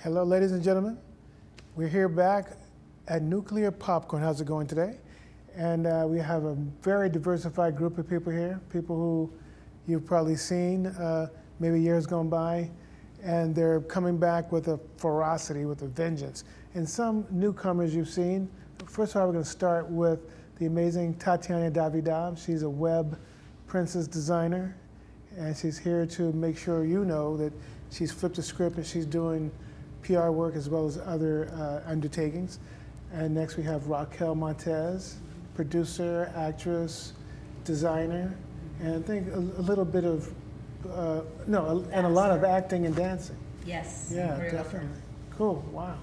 Hello, ladies and gentlemen. We're here back at Nuclear Popcorn. How's it going today? And we have a very diversified group of people here, people who you've probably seen maybe years gone by, and they're coming back with a ferocity, with a vengeance. And some newcomers you've seen. First of all, we're going to start with the amazing Tatyana Davidov. She's a web princess designer, and she's here to make sure you know that she's flipped the script and she's doing PR work as well as other undertakings. And next we have RACQUEL Montes, producer, actress, designer, and I think a little bit of, and a lot of acting and dancing. Yes. Yeah, definitely. Cool, wow.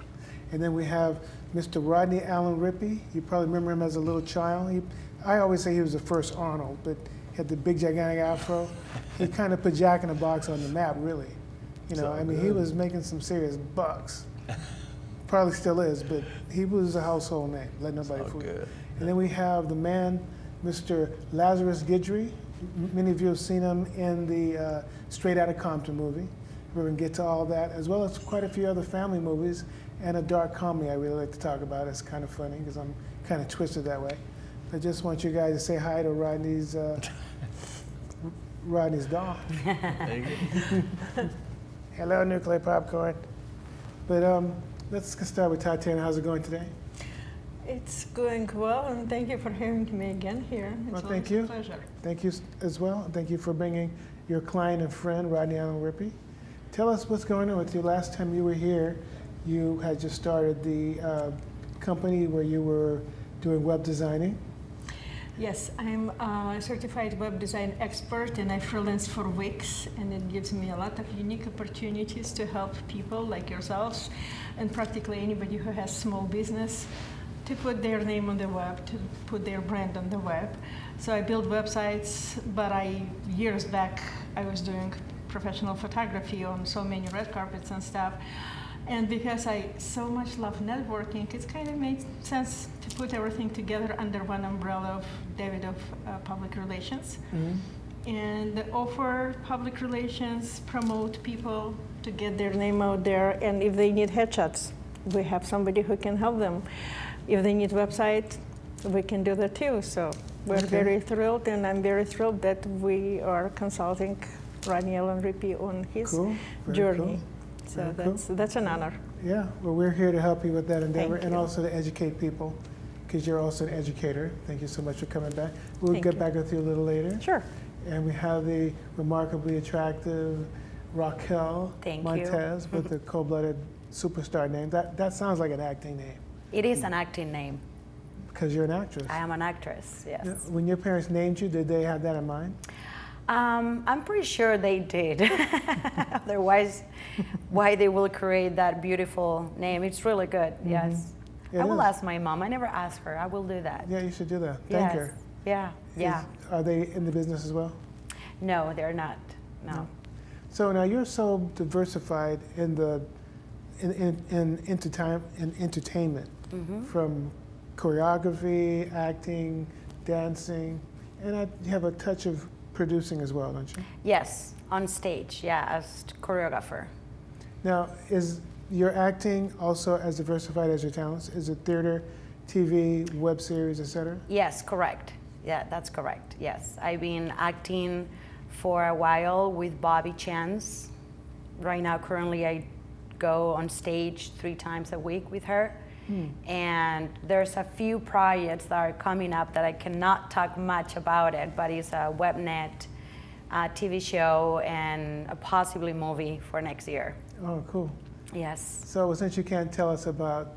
And then we have Mr. Rodney Allen Rippy. You probably remember him as a little child. I always say he was the first Arnold, but he had the big gigantic afro. He kind of put Jack in the Box on the map, really. You know, I mean, he was making some serious bucks. Probably still is, but he was a household name. Let nobody fool you. And then we have the man, Mr. Lazarus GUIDRY. Many of you have seen him in the Straight Outta Compton movie. We're going to get to all that, as well as quite a few other family movies and a dark comedy I really like to talk about. It's kind of funny because I'm kind of twisted that way. I just want you guys to say hi to Rodney's dog. There you go. Hello, Nuclear Popcorn. But let's start with Tatyana. How's it going today? It's going well, and thank you for having me again here. It's thank you. A pleasure. Thank you as well. Thank you for bringing your client and friend, Rodney Allen Rippy. Tell us what's going on with you. Last time you were here, you had just started the company where you were doing web designing. Yes, I'm a certified web design expert, and I freelance for Wix, and it gives me a lot of unique opportunities to help people like yourselves and practically anybody who has small business to put their name on the web, to put their brand on the web. So I build websites, but years back, I was doing professional photography on so many red carpets and stuff. And because I so much love networking, it's kind of made sense to put everything together under one umbrella of Davidov Public Relations. Mm-hmm. And offer public relations, promote people to get their name out there, and if they need headshots, we have somebody who can help them. If they need website, we can do that too. So we're very thrilled, and I'm very thrilled that we are consulting Rodney Allen Rippy on his journey. Cool. So that's an honor. Yeah, well, we're here to help you with that endeavor and you. also to educate people, because you're also an educator. Thank you so much for coming back. We'll Thank get you. back with you a little later. Sure. And we have the remarkably attractive RACQUEL Montes with the cold-blooded superstar name. That sounds like an acting name. It is an acting name. Because you're an actress. I am an actress, yes. When your parents named you, did they have that in mind? I'm pretty sure they did. Otherwise, why they will create that beautiful name? It's really good, yes. I will ask my mom. I never asked her. I will do that. Yeah, you should do that. Thank her. Yeah. Are they in the business as well? No, they're not. No. So now you're so diversified in the in entertainment, from choreography, acting, dancing, and you have a touch of producing as well, don't you? Yes, on stage, yeah, as choreographer. Now, is your acting also as diversified as your talents? Is it theater, TV, web series, etc.? Yes, correct. Yeah, that's correct, yes. I've been acting for a while with Bobby Chance. Right now, currently, I go on stage 3 times a week with her. And there's a few projects that are coming up that I cannot talk much about it, but it's a webnet, a TV show, and a possibly movie for next year. Oh, cool. Yes. So since you can't tell us about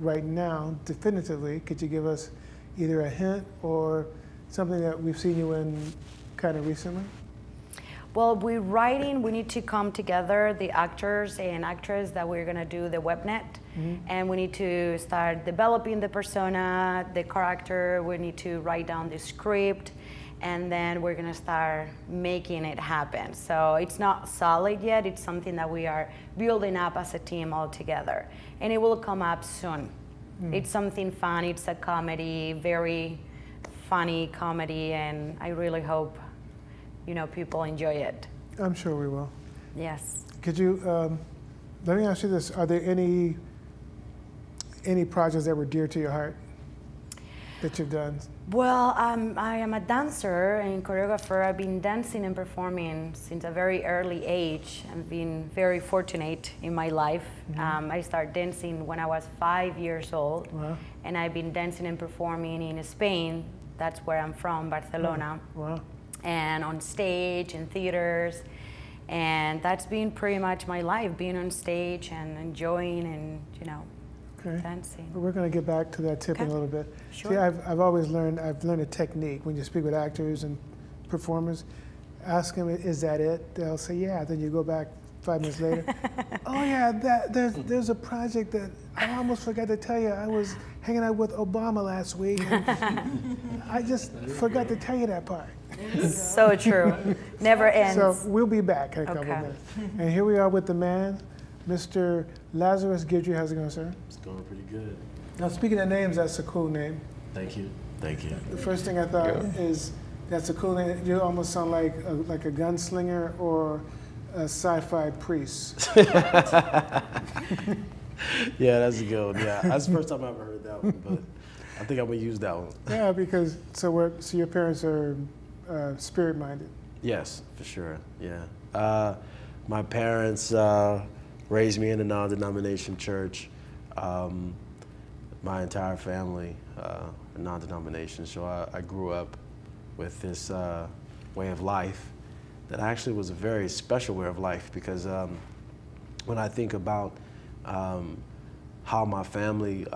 right now definitively, could you give us either a hint or something that we've seen you in kind of recently? Well, we're writing, we need to come together, the actors and actresses that we're gonna do the webnet. And we need to start developing the persona, the character, we need to write down the script, and then we're gonna start making it happen. So it's not solid yet, it's something that we are building up as a team all together. And it will come up soon. It's something fun, it's a comedy, very funny comedy, and I really hope, you know, people enjoy it. I'm sure we will. Yes. Could you, let me ask you this, are there any projects that were dear to your heart that you've done? Well, I am a dancer and choreographer. I've been dancing and performing since a very early age. I've been very fortunate in my life. I started dancing when I was 5 years old. Wow. And I've been dancing and performing in Spain. That's where I'm from, Barcelona. Wow. And on stage and theaters. And that's been pretty much my life, being on stage and enjoying and, you know, dancing. Well, we're going to get back to that tip in a little bit. Sure. See, I've always learned, I've learned a technique when you speak with actors and performers. Ask them, is that it? They'll say, yeah. Then you go back 5 minutes later. Oh yeah, there's a project that I almost forgot to tell you. I was hanging out with Obama last week. And I just forgot to tell you that part. So true. Never ends. So we'll be back in a couple of minutes. And here we are with the man, Mr. Lazarus GUIDRY. How's it going, sir? It's going pretty good. Now, speaking of names, that's a cool name. Thank you. Thank you. The first thing I thought is that's a cool name. You almost sound like a gunslinger or a sci-fi priest. Yeah, that's a good one. Yeah, that's the first time I ever heard that one, but I think I'm gonna use that one. Yeah, because so your parents are spirit-minded. Yes, for sure. Yeah, my parents raised me in a non-denomination church. My entire family, a non-denomination. So I grew up with this way of life that actually was a very special way of life because when I think about how my family,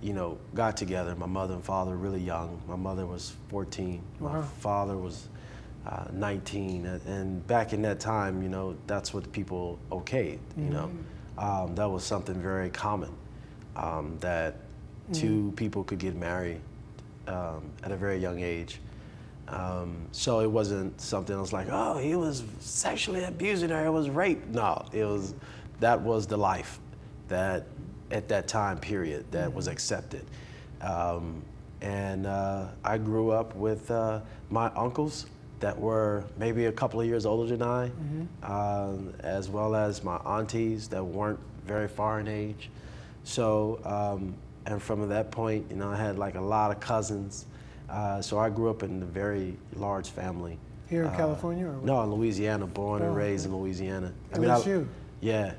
you know, got together, my mother and father were really young. My mother was 14, my father was 19, and back in that time, you know, that's what people okayed, you know. That was something very common, that two people could get married at a very young age. So it wasn't something that was like, oh, he was sexually abusing her, it was rape. No, that was the life that at that time period that was accepted. And I grew up with my uncles that were maybe a couple of years older than I, as well as my aunties that weren't very far in age. So, and from that point, you know, I had like a lot of cousins. So I grew up in a very large family. Here in California? Or no, in Louisiana, born and raised in Louisiana. LSU? Yeah.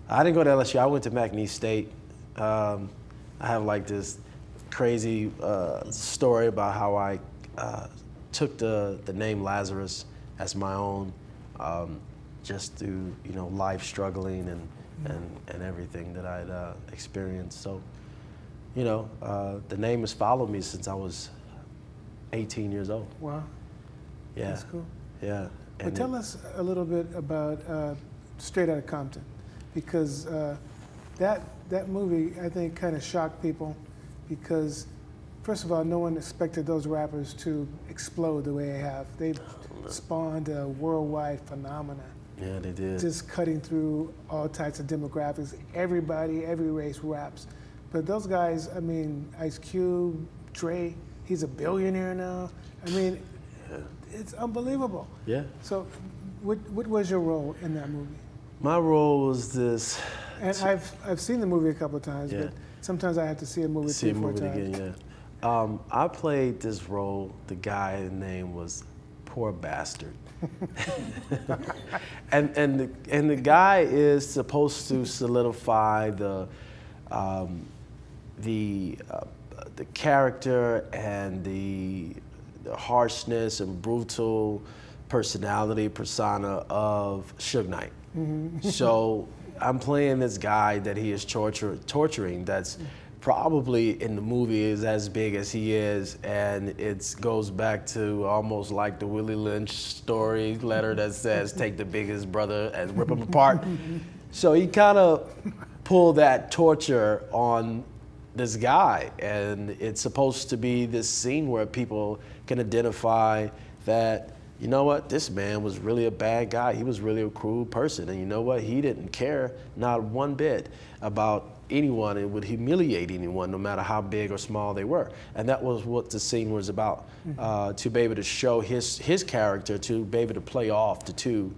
I didn't go to LSU, I went to McNeese State. I have like this crazy story about how I took the name Lazarus as my own, just through, you know, life struggling and everything that I'd experienced. So, you know, the name has followed me since I was 18 years old. Wow. Yeah. That's cool. Yeah. But tell us a little bit about Straight Outta Compton, because that movie, I think, kind of shocked people because, first of all, no one expected those rappers to explode the way they have. They've spawned a worldwide phenomenon. Yeah, they did. Just cutting through all types of demographics. Everybody, every race raps. But those guys, I mean, Ice Cube, Dre, he's a billionaire now. I mean, it's unbelievable. Yeah. So what was your role in that movie? My role was this. And I've seen the movie a couple of times, but sometimes I have to see a movie three, 4 times. Again, yeah. I played this role. The guy's name was Poor Bastard. and the guy is supposed to solidify the character and the harshness and brutal personality persona of Suge Knight. So I'm playing this guy that he is torturing that's probably in the movie is as big as he is, and it goes back to almost like the Willie Lynch story letter that says take the biggest brother and rip him apart. So he kind of pulled that torture on this guy, and it's supposed to be this scene where people can identify that, you know what, this man was really a bad guy. He was really a cruel person, and you know what, he didn't care not one bit about anyone and would humiliate anyone no matter how big or small they were. And that was what the scene was about, to be able to show his character, to be able to play off the two,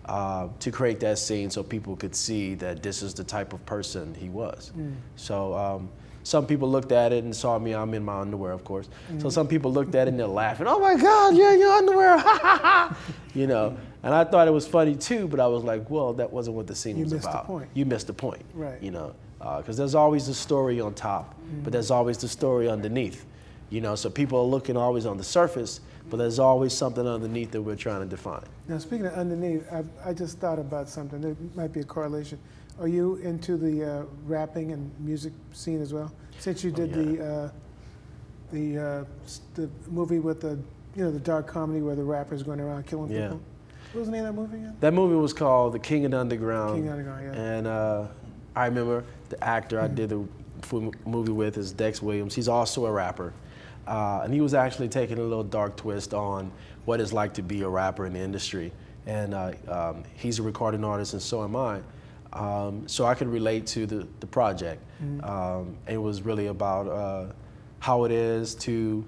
to create that scene so people could see that this is the type of person he was. So some people looked at it and saw me, I'm in my underwear, of course. So some people looked at it and they're laughing, oh my God, you're in your underwear, ha ha ha, you know. And I thought it was funny too, but I was like, well, that wasn't what the scene was about. You missed the point. You missed the point, right? You know, because there's always a story on top, but there's always the story underneath, you know. So people are looking always on the surface, but there's always something underneath that we're trying to define. Now, speaking of underneath, I just thought about something. There might be a correlation. Are you into the rapping and music scene as well? Since you did the movie with the, you know, the dark comedy where the rappers going around killing people. What was the name of that movie again? That movie was called The King of the Underground. King of the Underground, yeah. And I remember the actor I did the movie with is Dex Williams. He's also a rapper. And he was actually taking a little dark twist on what it's like to be a rapper in the industry. And he's a recording artist, and so am I. So I could relate to the project. It was really about how it is to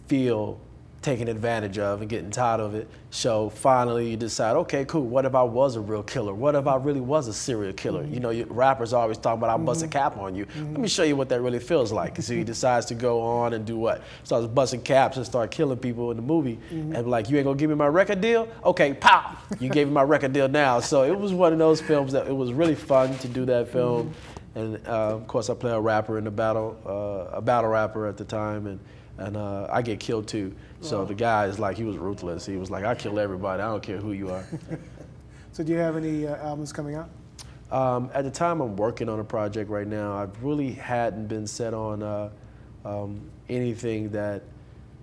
feel taken advantage of and getting tired of it. So finally you decide, okay, cool, what if I was a real killer? What if I really was a serial killer? You know, rappers always talk about, I'll bust a cap on you. Let me show you what that really feels like. So he decides to go on and do what? Starts busting caps and start killing people in the movie. And like, you ain't gonna give me my record deal? Okay, pow, you gave me my record deal now. So it was one of those films that it was really fun to do that film. And of course I play a rapper in the battle, a battle rapper at the time, and I get killed too. So the guy is like, he was ruthless. He was like, I kill everybody, I don't care who you are. So do you have any albums coming out? At the time I'm working on a project right now. I really hadn't been set on anything that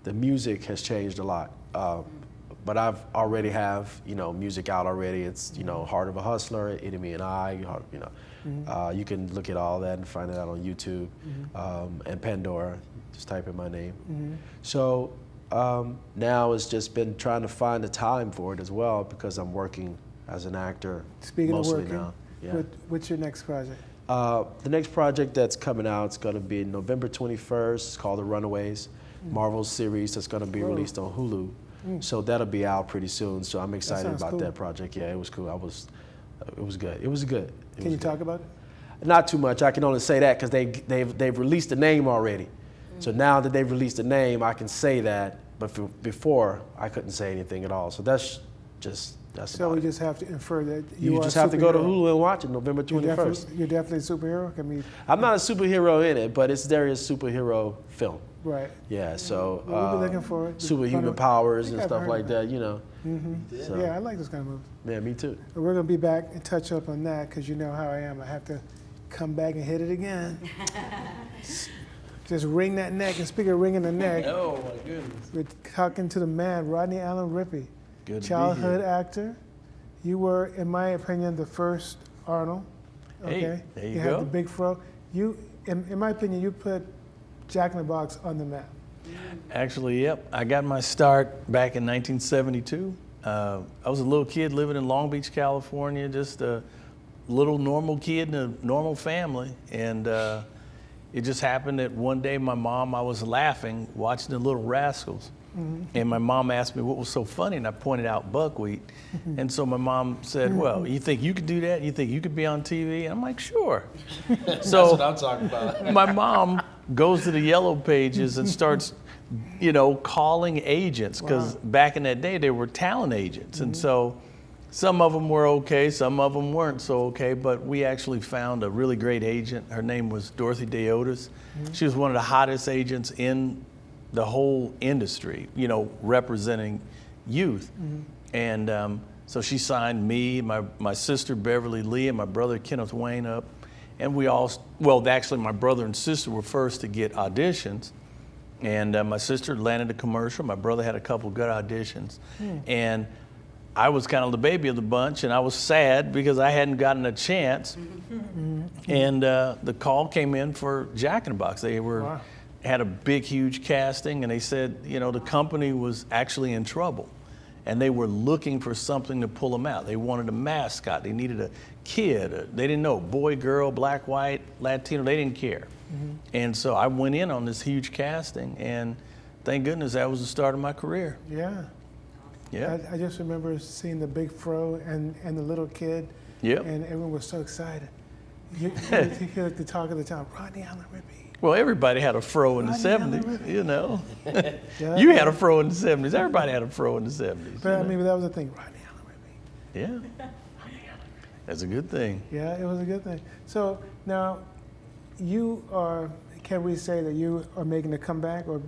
the music has changed a lot. But I've already have, you know, music out already. It's, you know, Heart of a Hustler, Enemy and I, you know. You can look at all that and find it out on YouTube and Pandora. Just type in my name. So now it's just been trying to find the time for it as well, because I'm working as an actor. Speaking mostly of working, now. what's your next project? The next project that's coming out is going to be November 21st. It's called The Runaways, Marvel series that's going to be released on Hulu. So that'll be out pretty soon. So I'm excited about that project. Yeah, it was cool. It was good. It was good. Can you talk about it? Not too much. I can only say that because they've released the name already. So now that they've released the name, I can say that. But before, I couldn't say anything at all. So that's So we just have to infer that you just have to go to Hulu and watch it November 21st. You're definitely a superhero? I mean, I'm not a superhero in it, but there is superhero film. Right. Yeah, so we'll be looking for it. superhuman powers and stuff like that, you know. So, yeah, I like this kind of movies. Yeah, me too. But we're going to be back and touch up on that, because you know how I am. I have to come back and hit it again. Just wring that neck. And speaking of wringing the neck, Oh my goodness. we're talking to the man, Rodney Allen Rippy, Good to childhood be here. actor. You were, in my opinion, the first Arnold. Okay, Hey, there you had go. the big fro. You, in my opinion, you put Jack in the Box on the map. Actually, yep. I got my start back in 1972. I was a little kid living in Long Beach, California, just a little normal kid in a normal family. And it just happened that one day I was laughing, watching the Little Rascals. And my mom asked me what was so funny, and I pointed out buckwheat. And so my mom said, well, you think you could do that? You think you could be on TV? And I'm like, sure. So That's what I'm talking about. my mom goes to the yellow pages and starts, you know, calling agents, because back in that day they were talent agents. And so some of them were okay, some of them weren't so okay, but we actually found a really great agent. Her name was Dorothy Deotis. She was one of the hottest agents in the whole industry, you know, representing youth. And so she signed me, my sister Beverly Lee, and my brother Kenneth Wayne up. And we all, well, actually my brother and sister were first to get auditions. And my sister landed a commercial. My brother had a couple good auditions. And I was kind of the baby of the bunch, and I was sad because I hadn't gotten a chance. And the call came in for Jack in the Box. They were had a big, huge casting, and they said, you know, the company was actually in trouble. And they were looking for something to pull them out. They wanted a mascot. They needed a kid. They didn't know, boy, girl, black, white, Latino, they didn't care. And so I went in on this huge casting, and thank goodness that was the start of my career. Yeah. Yeah. I just remember seeing the big fro and the little kid. Yep. And everyone was so excited. You hear like the talk of the town, Rodney Allen Rippy. Well, everybody had a fro in the Rodney Allen 70s, Rippy. you know. Yeah. You had a fro in the 70s. Everybody had a fro in the 70s. But I mean, that was the thing, Rodney Allen Rippy. Yeah. That's a good thing. Yeah, it was a good thing. So now, you are, can we say that you are making a comeback or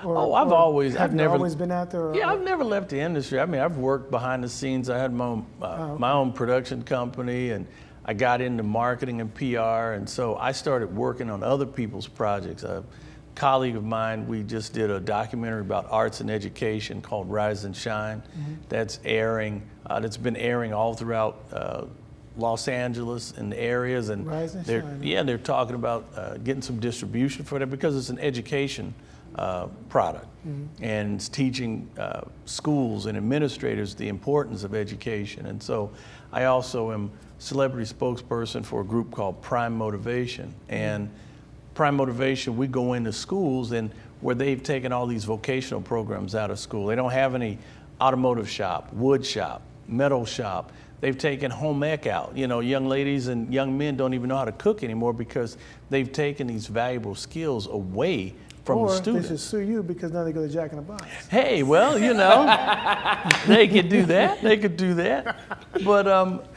Oh, I've always, have I've you never always been out there? Or, Yeah, I've never left the industry. I mean, I've worked behind the scenes. I had my own production company, and I got into marketing and PR, and so I started working on other people's projects. A colleague of mine, we just did a documentary about arts and education called Rise and Shine. That's airing. That's been airing all throughout Los Angeles and the areas, and Rise and they're Shine. they're talking about getting some distribution for that because it's an education product, and it's teaching schools and administrators the importance of education. And so I also am celebrity spokesperson for a group called Prime Motivation. And Prime Motivation, we go into schools and where they've taken all these vocational programs out of school. They don't have any automotive shop, wood shop, metal shop. They've taken home ec out. You know, young ladies and young men don't even know how to cook anymore because they've taken these valuable skills away from the or students. they should sue you because now they go to Jack in the Box. Hey, well, you know, they could do that. They could do that. But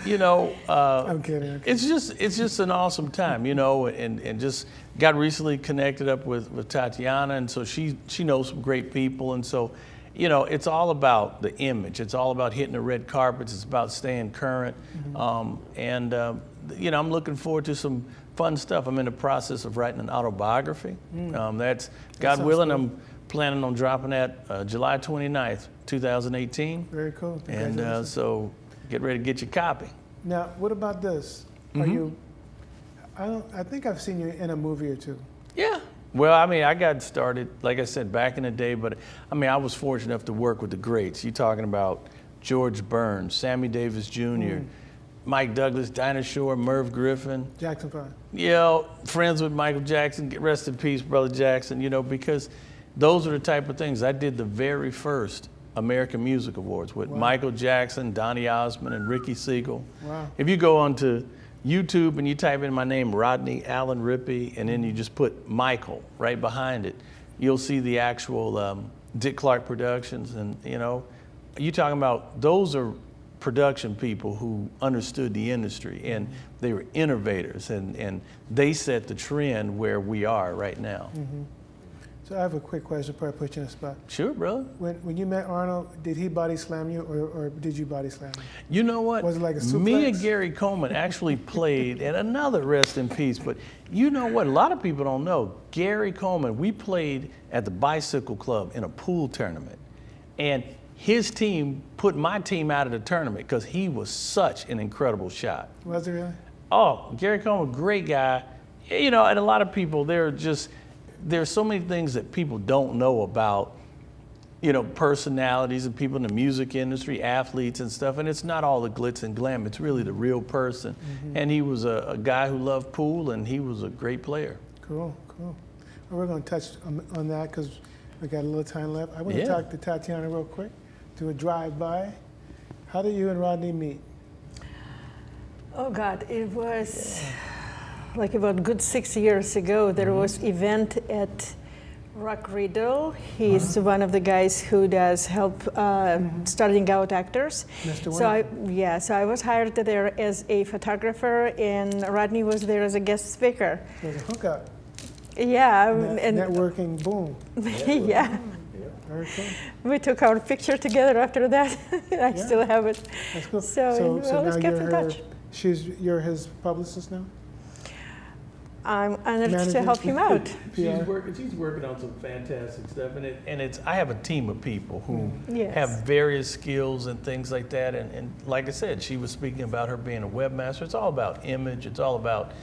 you know, I'm kidding. it's just an awesome time, you know, and just got recently connected up with Tatyana, and so she knows some great people, and so, you know, it's all about the image. It's all about hitting the red carpets. It's about staying current, you know, I'm looking forward to some fun stuff. I'm in the process of writing an autobiography. That's, God willing, I'm planning on dropping that July 29th, 2018. Very cool. And so get ready to get your copy. Now, what about this? Are you? I think I've seen you in a movie or two. Yeah. Well, I mean, I got started, like I said, back in the day, but I mean, I was fortunate enough to work with the greats. You're talking about George Burns, Sammy Davis Jr., Mike Douglas, Dinah Shore, Merv Griffin. Jackson 5. You know, friends with Michael Jackson, rest in peace, Brother Jackson, you know, because those are the type of things. I did the very first American Music Awards with Michael Jackson, Donny Osmond, and Ricky Siegel. Wow. If you go onto YouTube and you type in my name, Rodney Allen Rippy, and then you just put Michael right behind it, you'll see the actual Dick Clark Productions. And, you know, you talking about, those are production people who understood the industry, and they were innovators, and they set the trend where we are right now. So I have a quick question before I put you in the spot. Sure, brother. When you met Arnold, did he body slam you or did you body slam him? You know what? Was it like a suplex? Me and Gary Coleman actually played, and another rest in peace, but you know what? A lot of people don't know. Gary Coleman, we played at the Bicycle Club in a pool tournament, and his team put my team out of the tournament because he was such an incredible shot. Was it really? Oh, Gary Coleman, great guy. You know, and a lot of people, there's so many things that people don't know about, you know, personalities and people in the music industry, athletes and stuff, and it's not all the glitz and glam, it's really the real person. And he was a guy who loved pool, and he was a great player. Cool, cool. Well, we're going to touch on that because we got a little time left. I want to talk to Tatyana real quick, do a drive-by. How did you and Rodney meet? Oh God, it was like about good 6 years ago. There was event at RACQUEL. He's one of the guys who does help starting out actors. Mr. So I was hired there as a photographer, and Rodney was there as a guest speaker. There's a hookup. Yeah, and Networking, boom. yeah. Very cool. We took our picture together after that. I still have it. That's cool. So we always now kept in touch. you're his publicist now? I'm honored to Managing help him out. She's working on some fantastic stuff, and it's I have a team of people who Yes. have various skills and things like that. And like I said, she was speaking about her being a webmaster. It's all about image. It's all about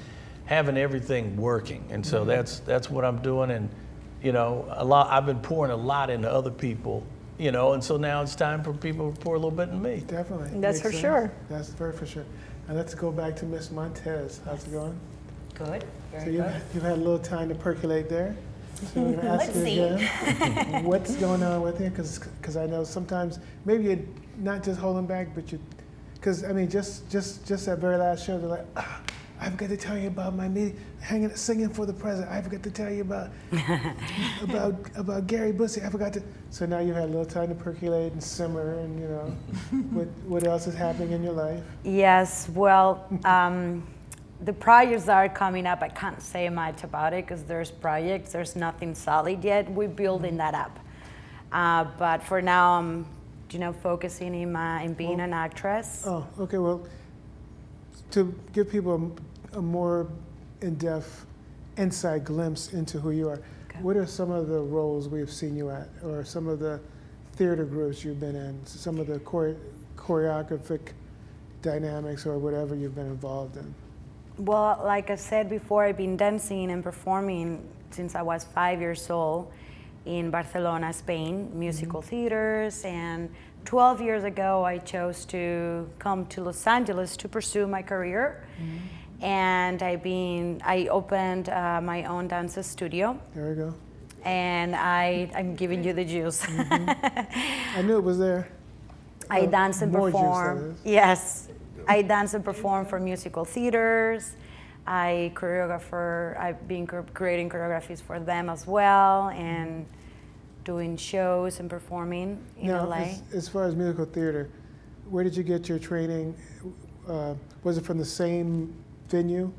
having everything working. And so that's what I'm doing. And you know, I've been pouring a lot into other people. You know, and so now it's time for people to pour a little bit in me. Definitely. That's Makes for sense. sure. That's very for sure. And let's go back to Miss Montez. How's it going? Good. So Very you've, good. you've had a little time to percolate there. So we're gonna ask Let's you see. again, what's going on with you? Because I know sometimes maybe you're not just holding back, but you, because I mean, just that very last show, they're like, I forgot to tell you about my meeting, singing for the president. I forgot to tell you about Gary Busey. I forgot to. So now you've had a little time to percolate and simmer, and you know, what else is happening in your life? Yes, well, the projects that are coming up, I can't say much about it because there's projects, there's nothing solid yet. We're building that up. But for now, I'm, you know, focusing in being an actress. Oh, okay. Well, to give people a more in-depth, inside glimpse into who you are, Okay. what are some of the roles we've seen you at, or some of the theater groups you've been in, some of the choreographic dynamics, or whatever you've been involved in? Well, like I said before, I've been dancing and performing since I was 5 years old in Barcelona, Spain, musical theaters, and 12 years ago I chose to come to Los Angeles to pursue my career. And I opened my own dance studio, There we go. and I'm giving you the juice. I knew it was there. I dance and more juice, perform. that is. Yes, I dance and perform for musical theaters. I've been creating choreographies for them as well, and doing shows and performing in Now, LA. as far as musical theater, where did you get your training? Was it from the same venue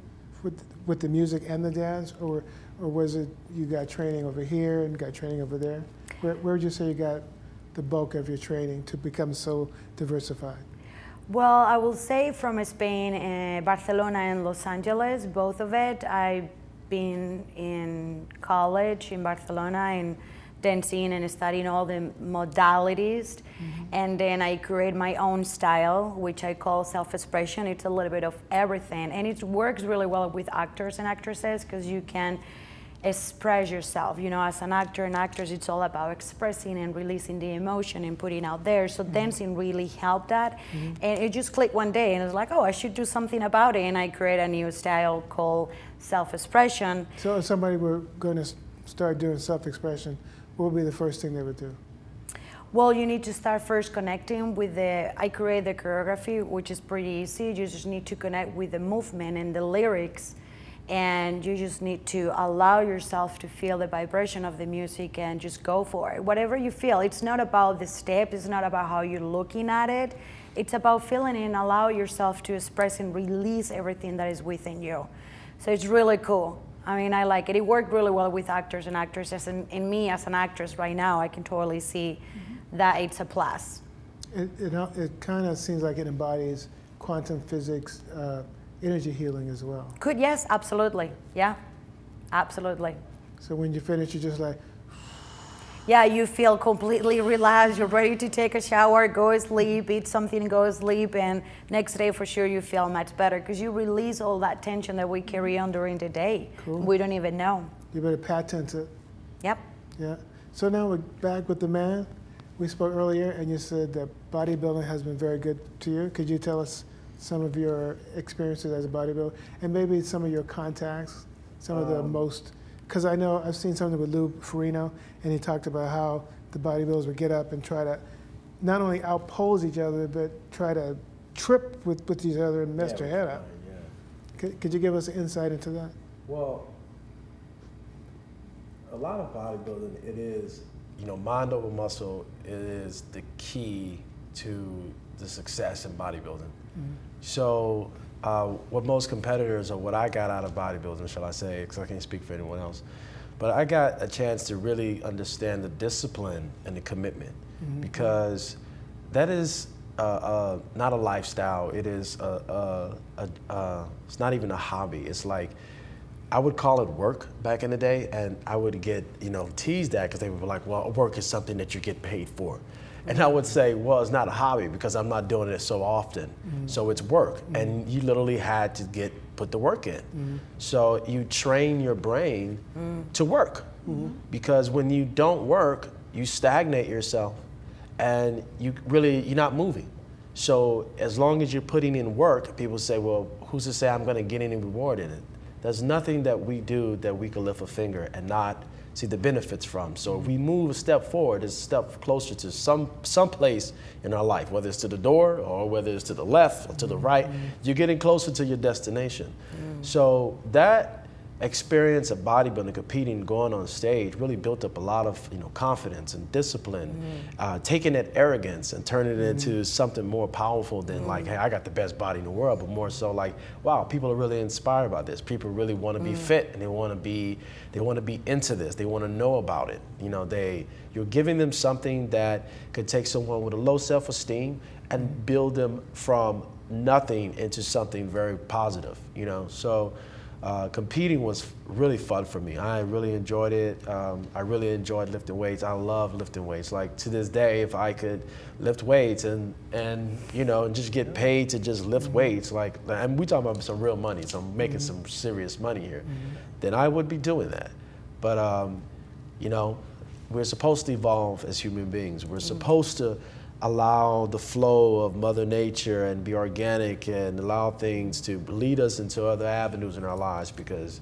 with the music and the dance, or was it you got training over here and got training over there? Where would you say you got the bulk of your training to become so diversified? Well, I will say from Spain, Barcelona and Los Angeles, both of it. I've been in college in Barcelona and dancing and studying all the modalities. And then I create my own style, which I call self-expression. It's a little bit of everything. And it works really well with actors and actresses because you can express yourself. You know, as an actor and actress, it's all about expressing and releasing the emotion and putting out there. So dancing really helped that. And it just clicked one day and it was like, oh, I should do something about it. And I create a new style called self-expression. So if somebody were going to start doing self-expression, what would be the first thing they would do? Well, you need to start first connecting with I create the choreography, which is pretty easy. You just need to connect with the movement and the lyrics. And you just need to allow yourself to feel the vibration of the music and just go for it. Whatever you feel, it's not about the step, it's not about how you're looking at it. It's about feeling it and allow yourself to express and release everything that is within you. So it's really cool. I mean, I like it. It worked really well with actors and actresses. And in me as an actress right now, I can totally see that it's a plus. It kind of seems like it embodies quantum physics, energy healing as well. Yes, absolutely. Yeah, absolutely. So when you finish, you're just like, Yeah, you feel completely relaxed. You're ready to take a shower, go sleep, eat something, go sleep, and next day for sure you feel much better because you release all that tension that we carry on during the day. Cool. We don't even know. you better patent it. Yep. Yeah. So now we're back with the man. We spoke earlier, and you said that bodybuilding has been very good to you. Could you tell us some of your experiences as a bodybuilder, and maybe some of your contacts, some of the most? Because I know I've seen something with Lou Ferrigno, and he talked about how the bodybuilders would get up and try to not only outpose each other, but try to trip with each other and mess their head up. Yeah. Could you give us an insight into that? Well, a lot of bodybuilding, it is, mind over muscle is the key to the success in bodybuilding. So what most competitors, or what I got out of bodybuilding, shall I say, because I can't speak for anyone else, but I got a chance to really understand the discipline and the commitment, because that is not a lifestyle. It is it's not even a hobby. It's like I would call it work back in the day, and I would get, teased at because they would be like, well, work is something that you get paid for. And I would say, well, it's not a hobby because I'm not doing it so often. So it's work. And you literally had to put the work in. So you train your brain to work. Because when you don't work, you stagnate yourself and you're not moving. So as long as you're putting in work, people say, well, who's to say I'm gonna get any reward in it? There's nothing that we do that we can lift a finger and not see the benefits from. So if we move a step forward, it's a step closer to some place in our life, whether it's to the door or whether it's to the left or to the right, you're getting closer to your destination. So that experience of bodybuilding, competing, going on stage really built up a lot of confidence and discipline, taking that arrogance and turning it into something more powerful than like, hey, I got the best body in the world, but more so like, wow, people are really inspired by this. People really want to be fit and they want to be into this. They want to know about it. You're giving them something that could take someone with a low self-esteem and build them from nothing into something very positive. So. Competing was really fun for me. I really enjoyed it. I really enjoyed lifting weights. I love lifting weights. Like to this day, if I could lift weights and just get paid to just lift weights, and we talking about some real money, so I'm making some serious money here, then I would be doing that. But we're supposed to evolve as human beings. We're supposed to allow the flow of Mother Nature and be organic and allow things to lead us into other avenues in our lives, because